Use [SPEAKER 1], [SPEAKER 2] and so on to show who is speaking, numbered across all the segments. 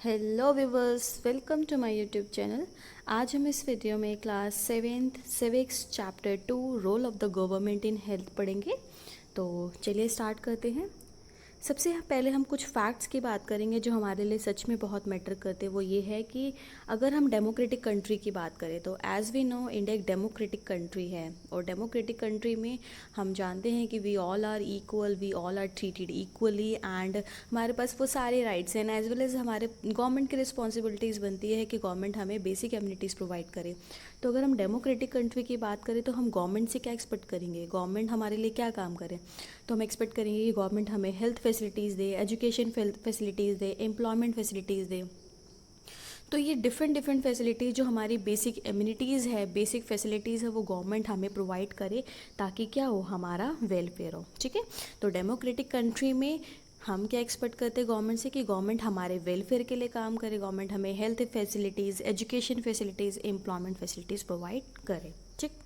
[SPEAKER 1] Hello viewers, welcome to my YouTube channel. आज हम इस वीडियो में class 7th civics chapter 2 role of the government in health पढ़ेंगे। तो चलिए स्टार्ट करते हैं। सबसे पहले हम कुछ फैक्ट्स की बात करेंगे जो हमारे लिए सच में बहुत मैटर करते हैं। वो ये है कि अगर हम डेमोक्रेटिक कंट्री की बात करें तो एज़ वी नो इंडिया एक डेमोक्रेटिक कंट्री है, और डेमोक्रेटिक कंट्री में हम जानते हैं कि we all are equal, we all are treated equally, and हमारे पास वो सारे राइट्स हैं। एज वेल एज हमारे गवर्नमेंट की रिस्पॉन्सिबिलिटीज़ बनती है कि गवर्नमेंट हमें बेसिक एमिनिटीज़ प्रोवाइड करे। तो अगर हम डेमोक्रेटिक कंट्री की बात करें तो हम गवर्नमेंट से क्या एक्सपेक्ट करेंगे, गवर्नमेंट हमारे लिए क्या काम करे। तो हम एक्सपेक्ट करेंगे कि गवर्नमेंट हमें हेल्थ फैसिलिटीज़ दे, एजुकेशन फैसिलिटीज़ दे, एम्प्लॉयमेंट फैसिलिटीज़ दे। तो ये डिफरेंट फैसिलिटीज़ जो हमारी बेसिक एमिनिटीज़ है, बेसिक फैसिलिटीज़ है, वो गवर्नमेंट हमें प्रोवाइड करे ताकि क्या हो, हमारा वेलफेयर हो। ठीक है। तो डेमोक्रेटिक कंट्री में हम क्या एक्सपेक्ट करते हैं गवर्नमेंट से कि गवर्नमेंट हमारे वेलफेयर के लिए काम करे, गवर्नमेंट हमें health facilities, education facilities, employment facilities provide करे। ठीक।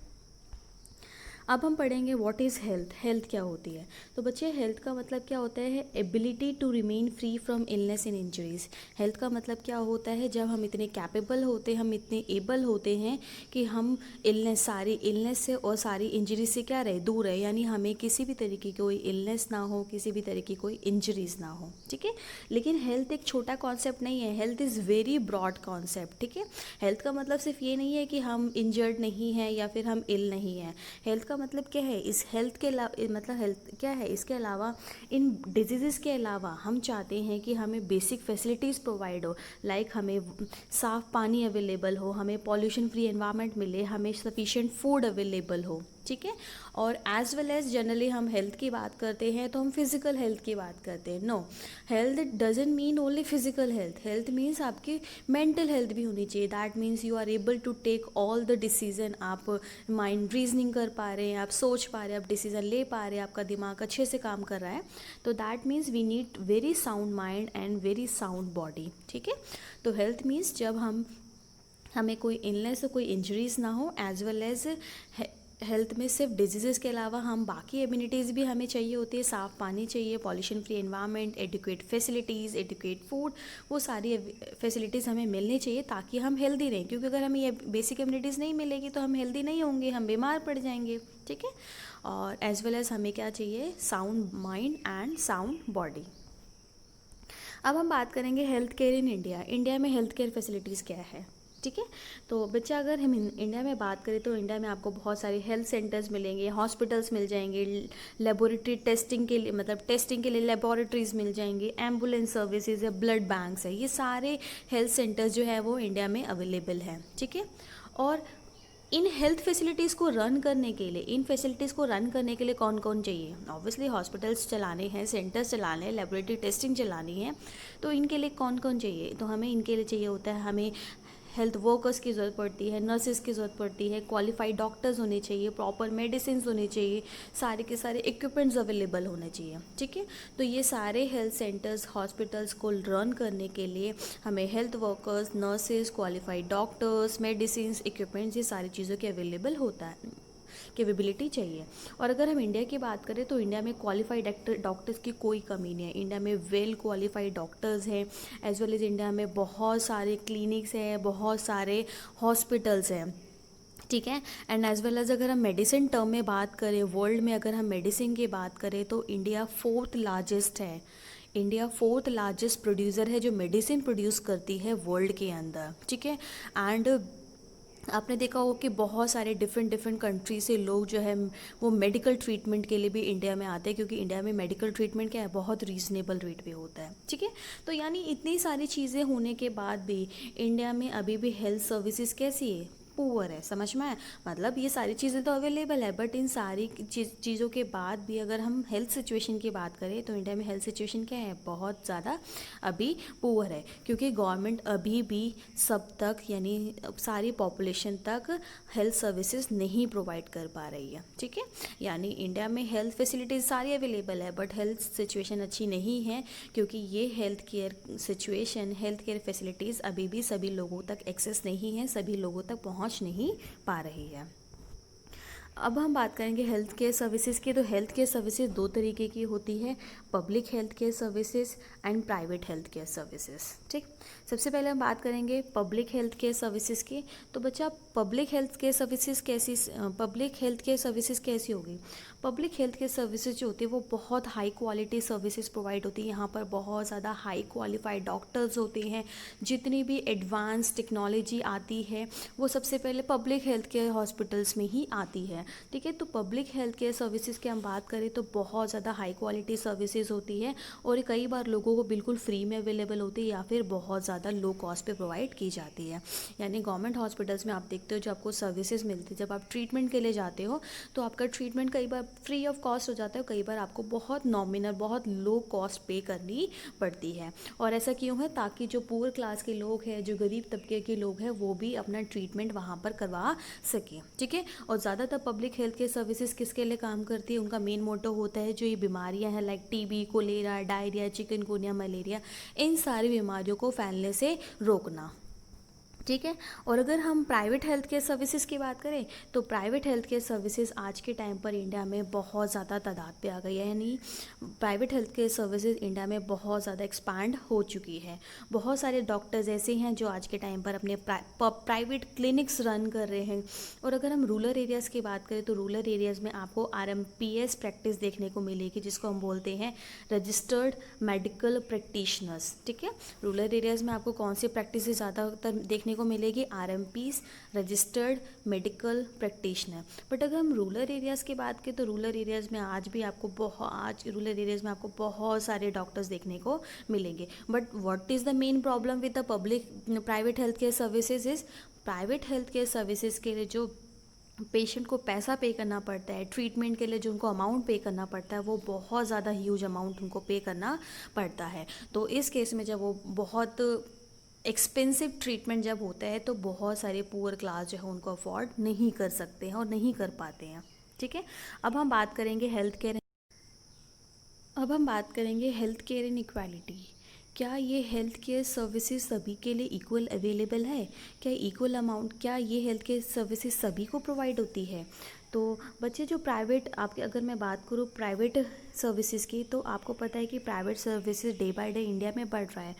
[SPEAKER 1] अब हम पढ़ेंगे व्हाट इज़ हेल्थ। हेल्थ क्या होती है। तो बच्चे, हेल्थ का मतलब क्या होता है, ability to remain free from illness and injuries. Health का मतलब क्या होता है, जब हम इतने कैपेबल होते हैं, हम इतने एबल होते हैं कि हम सारी इलनेस से और सारी इंजरीज से क्या रहे, दूर रहे, यानी हमें किसी भी तरीके की कोई इलनेस ना हो, किसी भी तरीके की कोई इंजरीज ना हो। ठीक है। लेकिन हेल्थ एक छोटा कॉन्सेप्ट नहीं है, health is very broad concept. ठीक है। हेल्थ का मतलब सिर्फ ये नहीं है कि हम इंजर्ड नहीं हैं या फिर हम इल नहीं हैं। हेल्थ का मतलब क्या है, इस हेल्थ के अलावा, मतलब हेल्थ क्या है, इसके अलावा, इन डिजीज़ के अलावा हम चाहते हैं कि हमें बेसिक फैसिलिटीज़ प्रोवाइड हो। लाइक हमें साफ़ पानी अवेलेबल हो, हमें पॉल्यूशन फ्री एनवायरनमेंट मिले, हमें सफिशिएंट फूड अवेलेबल हो। ठीक है। और एज वेल एज जनरली हम हेल्थ की बात करते हैं तो हम फिज़िकल हेल्थ की बात करते हैं। No, health doesn't mean only physical health. Health means आपकी मेंटल हेल्थ भी होनी चाहिए। That means you are able to take all the decision. आप माइंड रीजनिंग कर पा रहे हैं, आप सोच पा रहे हैं, आप डिसीजन ले पा रहे हैं, आपका दिमाग अच्छे से काम कर रहा है। तो that means we need very sound mind and very sound body. ठीक है। तो हेल्थ मीन्स जब हमें कोई इलनेस, कोई इंजरीज ना हो, एज वेल एज हेल्थ में सिर्फ डिजीज़ के अलावा हम बाकी एमिनिटीज़ भी हमें चाहिए होती है। साफ़ पानी चाहिए, pollution free environment, adequate facilities, adequate food, वो सारी फैसिलिटीज़ हमें मिलनी चाहिए ताकि हम हेल्दी रहें। क्योंकि अगर हमें ये बेसिक एमिनिटीज़ नहीं मिलेगी तो हम हेल्दी नहीं होंगे, हम बीमार पड़ जाएंगे। ठीक है। और एज वेल एज हमें क्या चाहिए, sound mind and sound body. अब हम बात करेंगे health care in India. India में हेल्थ केयर फैसिलिटीज़ क्या है। ठीक है। तो बच्चा, अगर हम इंडिया में बात करें तो इंडिया में आपको बहुत सारे हेल्थ सेंटर्स मिलेंगे, हॉस्पिटल्स मिल जाएंगे, लेबोरेटरी टेस्टिंग के लिए, मतलब टेस्टिंग के लिए लेबोरेटरीज मिल जाएंगी, एम्बुलेंस सर्विसेज है, ब्लड बैंक्स है, ये सारे हेल्थ सेंटर्स जो है वो इंडिया में अवेलेबल है। ठीक है। और इन हेल्थ फैसिलिटीज़ को रन करने के लिए, इन फैसिलिटीज़ को रन करने के लिए कौन कौन चाहिए, ऑब्वियसली हॉस्पिटल्स चलाने हैं, सेंटर्स चलाने हैं, लेबोरेटरी टेस्टिंग चलानी है। तो इनके लिए कौन कौन चाहिए, तो हमें इनके लिए चाहिए होता है, हमें हेल्थ वर्कर्स की ज़रूरत पड़ती है, नर्सेज की ज़रूरत पड़ती है, क्वालिफाइड डॉक्टर्स होने चाहिए, प्रॉपर मेडिसिन होने चाहिए, सारे के सारे इक्विपमेंट्स अवेलेबल होने चाहिए। ठीक है। तो ये सारे हेल्थ सेंटर्स, हॉस्पिटल्स को रन करने के लिए हमें health workers, nurses, qualified doctors, medicine, equipments, ये सारी चीज़ों के अवेलेबल होता है, कैपेबिलिटी चाहिए। और अगर हम इंडिया की बात करें तो इंडिया में क्वालिफाइड डॉक्टर्स की कोई कमी नहीं है। इंडिया में वेल क्वालिफाइड डॉक्टर्स हैं, एज वेल एज इंडिया में बहुत सारे क्लिनिक्स हैं, बहुत सारे हॉस्पिटल्स हैं। ठीक है। एंड एज वेल एज अगर हम मेडिसिन टर्म में बात करें, वर्ल्ड में अगर हम मेडिसिन की बात करें तो इंडिया 4th लार्जेस्ट है। इंडिया 4th लार्जेस्ट प्रोड्यूसर है जो मेडिसिन प्रोड्यूस करती है वर्ल्ड के अंदर। ठीक है। एंड आपने देखा हो कि बहुत सारे डिफरेंट कंट्री से लोग जो है वो मेडिकल ट्रीटमेंट के लिए भी इंडिया में आते हैं, क्योंकि इंडिया में मेडिकल ट्रीटमेंट क्या है, बहुत रीज़नेबल रेट पे होता है। ठीक है। तो यानी इतनी सारी चीज़ें होने के बाद भी इंडिया में अभी भी हेल्थ सर्विसेज कैसी है, पुअर है। समझ में आया? मतलब ये सारी चीज़ें तो अवेलेबल है, बट इन सारी चीज़ों के बाद भी अगर हम हेल्थ सिचुएशन की बात करें तो इंडिया में हेल्थ सिचुएशन क्या है, बहुत ज़्यादा अभी पुअर है। क्योंकि गवर्नमेंट अभी भी सब तक, यानी सारी पॉपुलेशन तक हेल्थ सर्विसेज नहीं प्रोवाइड कर पा रही है। ठीक है। यानी इंडिया में हेल्थ फैसिलिटीज़ सारी अवेलेबल है, बट हेल्थ सिचुएशन अच्छी नहीं है, क्योंकि ये health care situation, health care facilities अभी भी सभी लोगों तक एक्सेस नहीं है, सभी लोगों तक पहुंच नहीं पा रही है। अब हम बात करेंगे हेल्थ केयर सर्विसेज की। तो हेल्थ केयर सर्विसेज दो तरीके की होती है। Public health care services and private health care services. ठीक, सबसे पहले हम बात करेंगे पब्लिक हेल्थ केयर सर्विसेज की। तो बच्चा पब्लिक हेल्थ केयर सर्विसेज कैसी होगी? पब्लिक हेल्थ केयर सर्विसेज जो होती है वो बहुत हाई क्वालिटी सर्विसेज प्रोवाइड होती है। यहाँ पर बहुत ज़्यादा हाई क्वालिफाइड डॉक्टर्स होते हैं। जितनी भी एडवांस टेक्नोलॉजी आती है वो सबसे पहले पब्लिक हेल्थ केयर हॉस्पिटल्स में ही आती है। ठीक है, तो पब्लिक हेल्थ केयर सर्विसेज की हम बात करें तो बहुत ज़्यादा हाई क्वालिटी सर्विसेज होती है और ये कई बार लोगों को बिल्कुल फ्री में अवेलेबल होती है या फिर बहुत ज़्यादा लो कॉस्ट पे प्रोवाइड की जाती है। यानी गवर्नमेंट हॉस्पिटल्स में आप देखते हो जो आपको सर्विसेज मिलती है, जब आप ट्रीटमेंट के लिए जाते हो तो आपका ट्रीटमेंट कई बार फ्री ऑफ कॉस्ट हो जाता है, कई बार आपको बहुत नॉमिनल बहुत लो कॉस्ट पे करनी पड़ती है। और ऐसा क्यों है? ताकि जो पुअर क्लास के लोग हैं, जो गरीब तबके के लोग हैं, वो भी अपना ट्रीटमेंट वहाँ पर करवा सकें। ठीक है, और ज़्यादातर पब्लिक हेल्थ केयर सर्विसेज किसके लिए काम करती है? उनका मेन मोटो होता है जो ये बीमारियाँ हैं like TB, cholera, diarrhoea, chikungunya, malaria, इन सारी बीमारियों को फैलने से रोकना। ठीक है, और अगर हम प्राइवेट हेल्थ केयर सर्विसेज की बात करें तो प्राइवेट हेल्थ केयर सर्विसेज आज के टाइम पर इंडिया में बहुत ज़्यादा तादाद पे आ गई है। यानी private health care services India में बहुत ज़्यादा एक्सपांड हो चुकी है। बहुत सारे डॉक्टर्स ऐसे हैं जो आज के टाइम पर अपने प्राइवेट क्लिनिक्स रन कर रहे हैं। और अगर हम रूरल एरियाज़ की बात करें तो रूरल एरियाज़ में आपको RMPS प्रैक्टिस देखने को मिलेगी, जिसको हम बोलते हैं रजिस्टर्ड मेडिकल प्रैक्टिशनर्स। ठीक है, रूरल एरियाज़ में आपको कौन सी प्रैक्टिस ज़्यादातर देखने को मिलेगी? RMPs, registered medical practitioner. But अगर हम रूरल एरियाज़ की बात करें तो रूरल एरियाज़ में आज रूरल एरियाज़ में आपको बहुत सारे डॉक्टर्स देखने को मिलेंगे। But what is the main problem with the private health care services is private health care services के लिए जो पेशेंट को पैसा पे करना पड़ता है, ट्रीटमेंट के लिए जो उनको अमाउंट पे करना पड़ता है वो बहुत ज़्यादा ह्यूज अमाउंट उनको पे करना पड़ता है। तो इस केस में जब वो बहुत एक्सपेंसिव ट्रीटमेंट जब होता है तो बहुत सारे पुअर क्लास जो है उनको अफोर्ड नहीं कर सकते हैं और नहीं कर पाते हैं। ठीक है, अब हम बात करेंगे हेल्थ केयर इन इक्वालिटी। क्या ये हेल्थ केयर सर्विसेज सभी के लिए इक्वल अवेलेबल है? क्या ये हेल्थ केयर सर्विसेज सभी को प्रोवाइड होती है? तो बच्चे जो अगर मैं बात करूँ प्राइवेट सर्विसेज की, तो आपको पता है कि private services day by day India में बढ़ रहा है,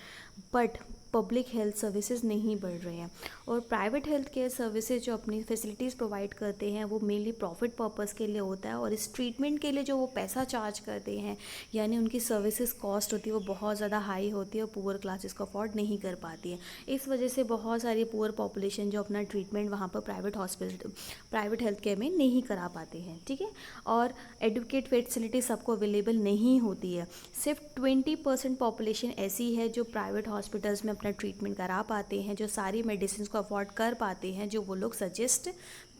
[SPEAKER 1] बट पब्लिक हेल्थ सर्विसेज नहीं बढ़ रहे हैं। और प्राइवेट हेल्थ केयर सर्विसेज जो अपनी फैसिलिटीज़ प्रोवाइड करते हैं वो मेनली प्रॉफिट पर्पस के लिए होता है, और इस ट्रीटमेंट के लिए जो वो पैसा चार्ज करते हैं यानी उनकी सर्विसेज कॉस्ट होती है वो बहुत ज़्यादा हाई होती है और पुअर क्लासेस को अफोर्ड नहीं कर पाती है। इस वजह से बहुत सारी पुअर पॉपुलेशन जो अपना ट्रीटमेंट वहाँ पर प्राइवेट हेल्थ केयर में नहीं करा पाते हैं। ठीक है, और एडुकेट फैसिलिटी सबको अवेलेबल नहीं होती है। सिर्फ 20% पॉपुलेशन ऐसी है जो प्राइवेट हॉस्पिटल्स में अपना ट्रीटमेंट करा पाते हैं, जो सारी मेडिसिन को अफोर्ड कर पाते हैं जो वो लोग सजेस्ट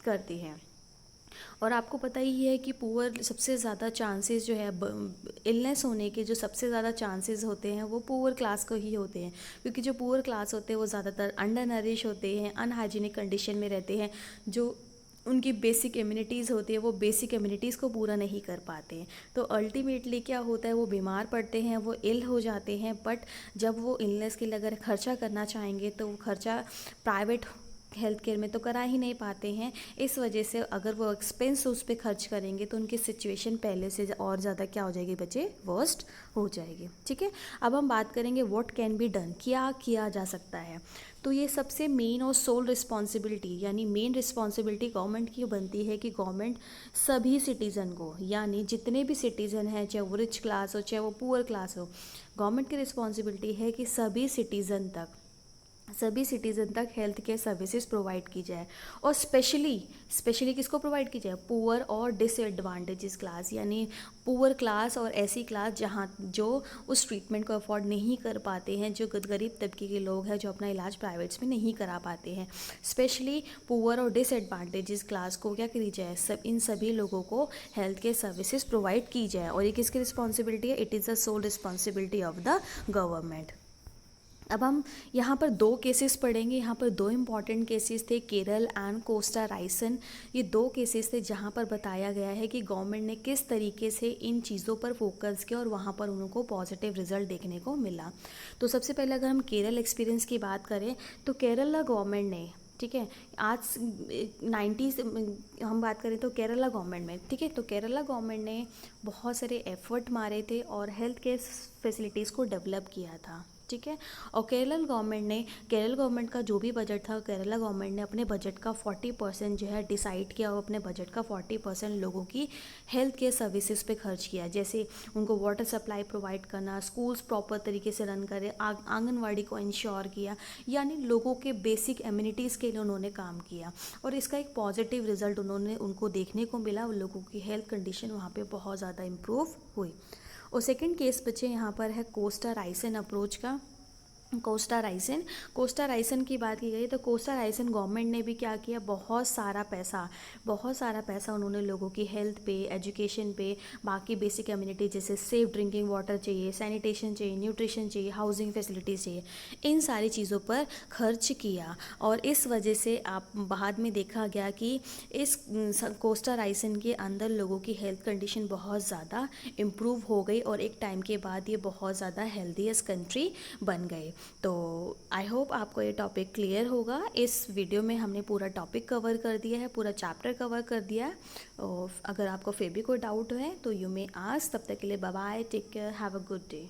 [SPEAKER 1] करते हैं। और आपको पता ही है कि पुअर सबसे ज़्यादा चांसेस जो है इलनेस होने के जो सबसे ज़्यादा चांसेस होते हैं वो पुअर क्लास को ही होते हैं, क्योंकि जो पुअर क्लास होते हैं वो ज़्यादातर अंडर नरिश होते हैं, अनहाइजीनिक कंडीशन में रहते हैं, जो उनकी बेसिक इम्यूनिटीज़ होती है वो बेसिक इम्यूनिटीज़ को पूरा नहीं कर पाते हैं। तो अल्टीमेटली क्या होता है, वो बीमार पड़ते हैं, वो इल हो जाते हैं, बट जब वो इलनेस के लिए अगर खर्चा करना चाहेंगे तो वो खर्चा प्राइवेट हेल्थ केयर में तो करा ही नहीं पाते हैं। इस वजह से अगर वो एक्सपेंस उस पर खर्च करेंगे तो उनकी सिचुएशन पहले से और ज़्यादा क्या हो जाएगी बच्चे, वर्स्ट हो जाएगी। ठीक है, अब हम बात करेंगे व्हाट कैन बी डन, क्या किया जा सकता है। तो ये सबसे मेन और सोल रिस्पॉन्सिबिलिटी यानी मेन रिस्पॉन्सिबिलिटी गवर्नमेंट की बनती है कि गवर्नमेंट सभी सिटीज़न को, यानी जितने भी सिटीज़न हैं, चाहे वो रिच क्लास हो चाहे वो पुअर क्लास हो, गवर्नमेंट की रिस्पॉन्सिबिलिटी है कि सभी सिटीज़न तक हेल्थ केयर सर्विसेज प्रोवाइड की जाए। और स्पेशली किसको प्रोवाइड की जाए, पुअर और डिसएडवांटेजेस क्लास, यानी पुअर क्लास और ऐसी क्लास जहाँ जो उस ट्रीटमेंट को अफोर्ड नहीं कर पाते हैं, जो गरीब तबके के लोग हैं जो अपना इलाज प्राइवेट्स में नहीं करा पाते हैं। स्पेशली पुअर और डिसएडवांटेजेस क्लास को क्या करी जाए, इन सभी लोगों को हेल्थ केयर सर्विसेज प्रोवाइड की जाए। और ये किसकी रिस्पॉन्सिबिलिटी है, it is the sole responsibility of the government. अब हम यहाँ पर दो केसेस पढ़ेंगे। यहाँ पर दो इम्पॉर्टेंट केसेस थे, केरल एंड कोस्टा राइसन। ये दो केसेस थे जहाँ पर बताया गया है कि गवर्नमेंट ने किस तरीके से इन चीज़ों पर फोकस किया और वहाँ पर उनको पॉजिटिव रिजल्ट देखने को मिला। तो सबसे पहले अगर हम केरल एक्सपीरियंस की बात करें तो केरला गवर्नमेंट ने, ठीक है। आज 90s हम बात करें तो केरला गवर्नमेंट में, ठीक है, तो केरला गवर्नमेंट ने बहुत सारे एफर्ट मारे थे और हेल्थ केयर फैसिलिटीज़ को डेवलप किया था, ठीक है। और केरल गवर्नमेंट का जो भी बजट था, केरला गवर्नमेंट ने अपने बजट का 40% जो है डिसाइड किया और अपने बजट का 40% लोगों की हेल्थ केयर सर्विसेज पे खर्च किया। जैसे उनको वाटर सप्लाई प्रोवाइड करना, स्कूल्स प्रॉपर तरीके से रन करें, आंगनवाड़ी को इंश्योर किया, यानी लोगों के बेसिक एम्यूनिटीज़ के लिए उन्होंने काम किया। और इसका एक पॉजिटिव रिजल्ट उनको देखने को मिला, लोगों की हेल्थ कंडीशन वहाँ पे बहुत ज़्यादा इम्प्रूव हुई। और सेकंड केस बच्चे यहाँ पर है कोस्टा राइसन अप्रोच का। कोस्टा राइसन की बात की गई तो कोस्टा राइसन गवर्नमेंट ने भी क्या किया, बहुत सारा पैसा उन्होंने लोगों की हेल्थ पे, एजुकेशन पे, बाकी बेसिक कम्युनिटी जैसे सेफ ड्रिंकिंग वाटर चाहिए, सैनिटेशन चाहिए, न्यूट्रिशन चाहिए, हाउसिंग फैसिलिटीज़ चाहिए, इन सारी चीज़ों पर खर्च किया। और इस वजह से आप बाद में देखा गया कि इस कोस्टा राइसन के अंदर लोगों की हेल्थ कंडीशन बहुत ज़्यादा इम्प्रूव हो गई और एक टाइम के बाद ये बहुत ज़्यादा हेल्दीएस्ट कंट्री बन गए। तो आई होप आपको ये टॉपिक क्लियर होगा। इस वीडियो में हमने पूरा टॉपिक कवर कर दिया है, पूरा चैप्टर कवर कर दिया है। और अगर आपको फिर भी कोई डाउट है तो यू मे आस्क। तब तक के लिए bye bye, take care, have a good day.